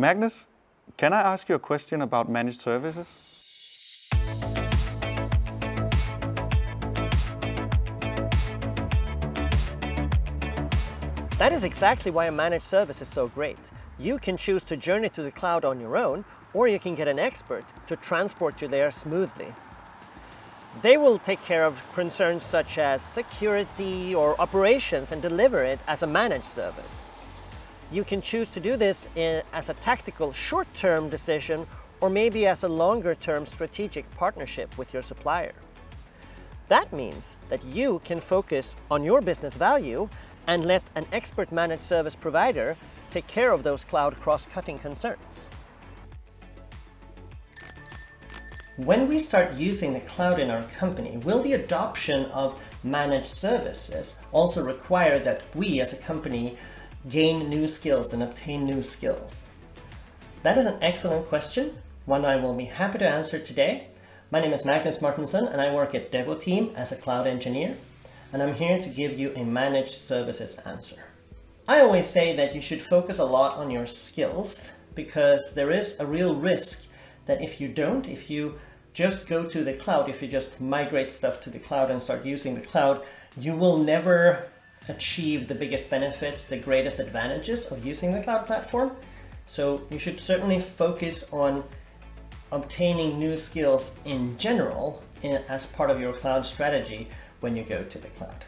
Magnus, can I ask you a question about managed services? That is exactly why a managed service is so great. You can choose to journey to the cloud on your own, or you can get an expert to transport you there smoothly. They will take care of concerns such as security or operations and deliver it as a managed service. You can choose to do this as a tactical short-term decision, or maybe as a longer-term strategic partnership with your supplier. That means that you can focus on your business value and let an expert managed service provider take care of those cloud cross-cutting concerns. When we start using the cloud in our company, will the adoption of managed services also require that we as a company gain new skills and obtain new skills? That is an excellent question, one I will be happy to answer today. My name is Magnus Martinsson and I work at Devoteam as a cloud engineer, and I'm here to give you a managed services answer. I always say that you should focus a lot on your skills, because there is a real risk that if you just go to the cloud, if you just migrate stuff to the cloud and start using the cloud, you will never achieve the biggest benefits, the greatest advantages of using the cloud platform. So you should certainly focus on obtaining new skills in general as part of your cloud strategy when you go to the cloud.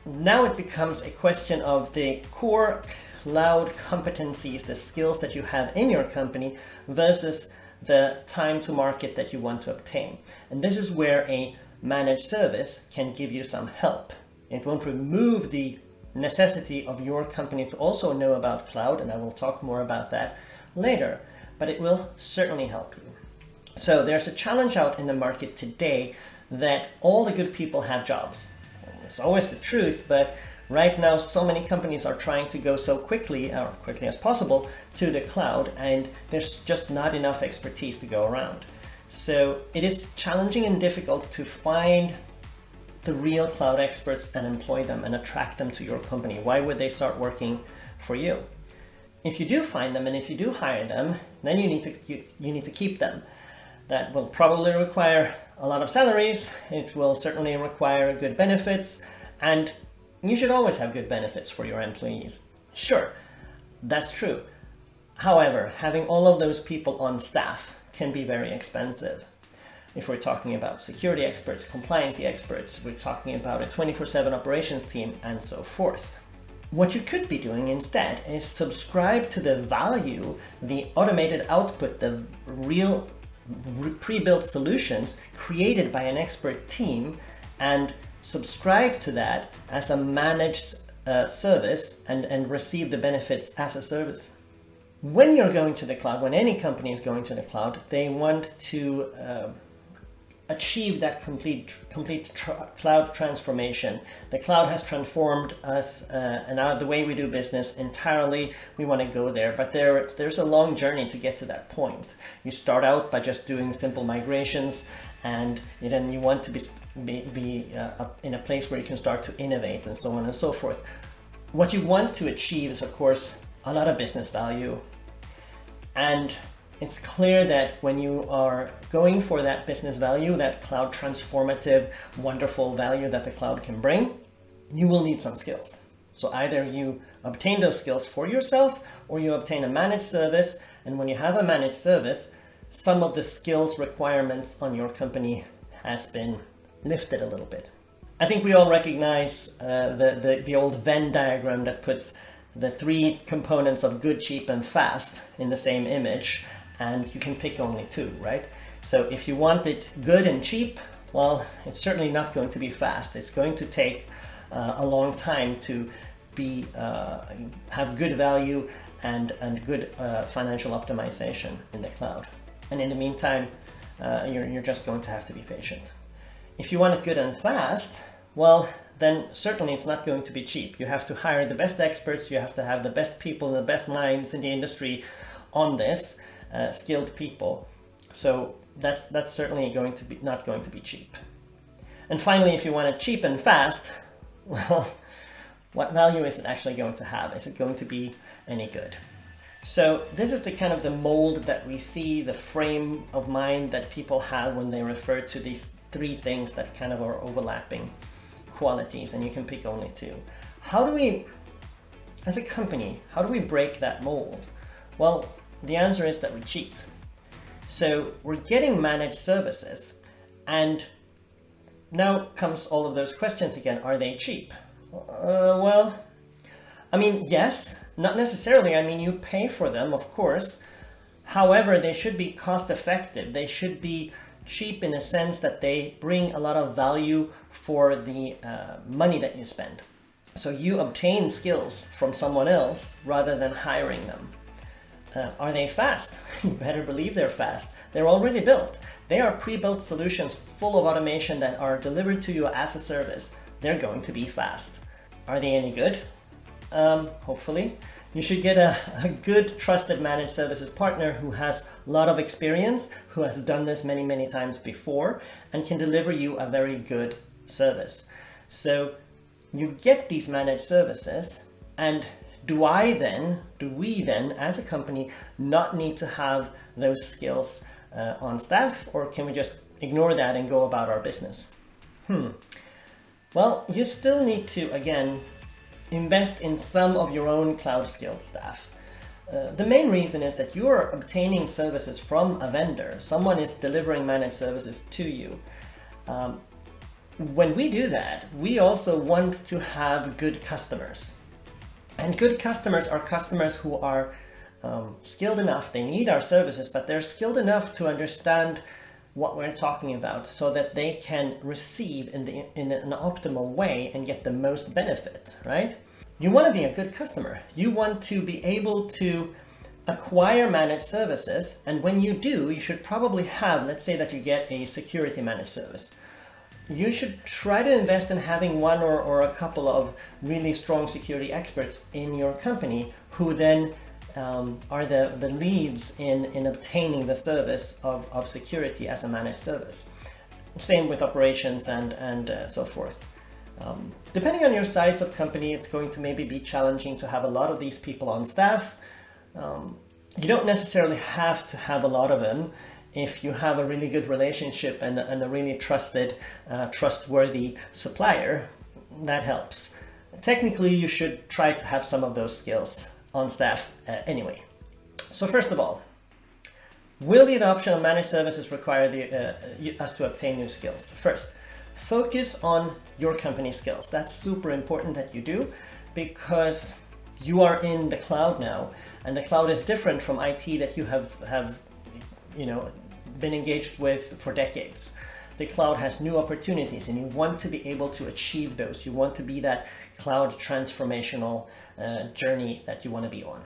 Now it becomes a question of the core cloud competencies, the skills that you have in your company versus the time to market that you want to obtain. And this is where a managed service can give you some help. It won't remove the necessity of your company to also know about cloud, and I will talk more about that later, but it will certainly help you. So there's a challenge out in the market today that all the good people have jobs. It's always the truth, but right now so many companies are trying to go so quickly, or quickly as possible, to the cloud, and there's just not enough expertise to go around. So it is challenging and difficult to find the real cloud experts and employ them and attract them to your company. Why would they start working for you? If you do find them and if you do hire them, then you need to keep them. That will probably require a lot of salaries. It will certainly require good benefits, and you should always have good benefits for your employees. Sure, that's true. However, having all of those people on staff can be very expensive. If we're talking about security experts, compliance experts, we're talking about a 24/7 operations team, and so forth. What you could be doing instead is subscribe to the value, the automated output, the real pre-built solutions created by an expert team, and subscribe to that as a managed service and receive the benefits as a service. When you're going to the cloud, when any company is going to the cloud, they want to achieve that complete cloud transformation. The cloud has transformed us and the way we do business entirely. We want to go there, but there's a long journey to get to that point. You start out by just doing simple migrations, and then you want to be in a place where you can start to innovate and so on and so forth. What you want to achieve is, of course, a lot of business value, and it's clear that when you are going for that business value, that cloud transformative, wonderful value that the cloud can bring, you will need some skills. So either you obtain those skills for yourself, or you obtain a managed service, and when you have a managed service, some of the skills requirements on your company has been lifted a little bit. I think we all recognize the old Venn diagram that puts the three components of good, cheap, and fast in the same image, and you can pick only two, right? So if you want it good and cheap, well, it's certainly not going to be fast. It's going to take a long time to have good value and good financial optimization in the cloud. And in the meantime, you're just going to have to be patient. If you want it good and fast, well, then certainly it's not going to be cheap. You have to hire the best experts, you have to have the best people and the best minds in the industry on this, skilled people. So that's certainly not going to be cheap. And finally, if you want it cheap and fast, well, what value is it actually going to have? Is it going to be any good? So this is the kind of the mold that we see, the frame of mind that people have when they refer to these three things that kind of are overlapping qualities, and you can pick only two. How do we, as a company, how do we break that mold? Well, the answer is that we cheat. So we're getting managed services, and now comes all of those questions again. Are they cheap? Well, I mean, yes, not necessarily. I mean, you pay for them, of course. However, they should be cost effective. They should be cheap in a sense that they bring a lot of value for the money that you spend. So you obtain skills from someone else rather than hiring them. Are they fast? You better believe they're fast. They're already built. They are pre-built solutions full of automation that are delivered to you as a service. They're going to be fast. Are they any good? Hopefully. You should get a good trusted managed services partner who has a lot of experience, who has done this many, many times before, and can deliver you a very good service. So you get these managed services, and do we then, as a company, not need to have those skills on staff, or can we just ignore that and go about our business? Well, you still need to, again, invest in some of your own cloud skilled staff. The main reason is that you are obtaining services from a vendor. Someone is delivering managed services to you. When we do that, we also want to have good customers. And good customers are customers who are skilled enough. They need our services, but they're skilled enough to understand what we're talking about so that they can receive in an optimal way and get the most benefit, right? You want to be a good customer. You want to be able to acquire managed services, and when you do, you should probably have, let's say that you get a security managed service. You should try to invest in having one or a couple of really strong security experts in your company who then are the leads in obtaining the service of security as a managed service. Same with operations and so forth. Depending on your size of company, it's going to maybe be challenging to have a lot of these people on staff. You don't necessarily have to have a lot of them if you have a really good relationship and a really trusted, trustworthy supplier. That helps. Technically, you should try to have some of those skills on staff anyway. So first of all, will the adoption of managed services require us to obtain new skills? First, focus on your company skills. That's super important that you do, because you are in the cloud now, and the cloud is different from IT that you have been engaged with for decades. The cloud has new opportunities, and you want to be able to achieve those. You want to be that cloud transformational journey that you want to be on.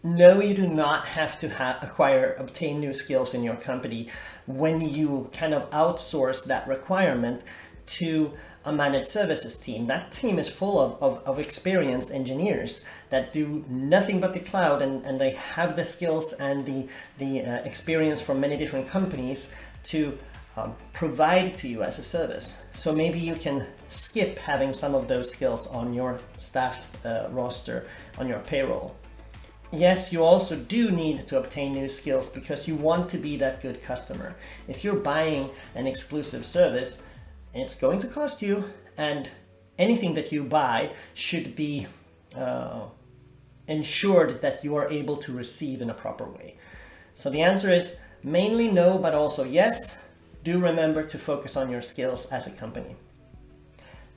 No, you do not have to obtain new skills in your company when you kind of outsource that requirement to a managed services team. That team is full of experienced engineers that do nothing but the cloud, and they have the skills and the experience from many different companies to provide to you as a service. So maybe you can skip having some of those skills on your staff roster, on your payroll. Yes, you also do need to obtain new skills because you want to be that good customer. If you're buying an exclusive service, it's going to cost you, and anything that you buy should be ensured that you are able to receive in a proper way. So the answer is mainly no, but also yes. Do remember to focus on your skills as a company.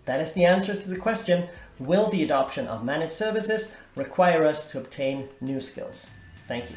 That is the answer to the question, will the adoption of managed services require us to obtain new skills? Thank you.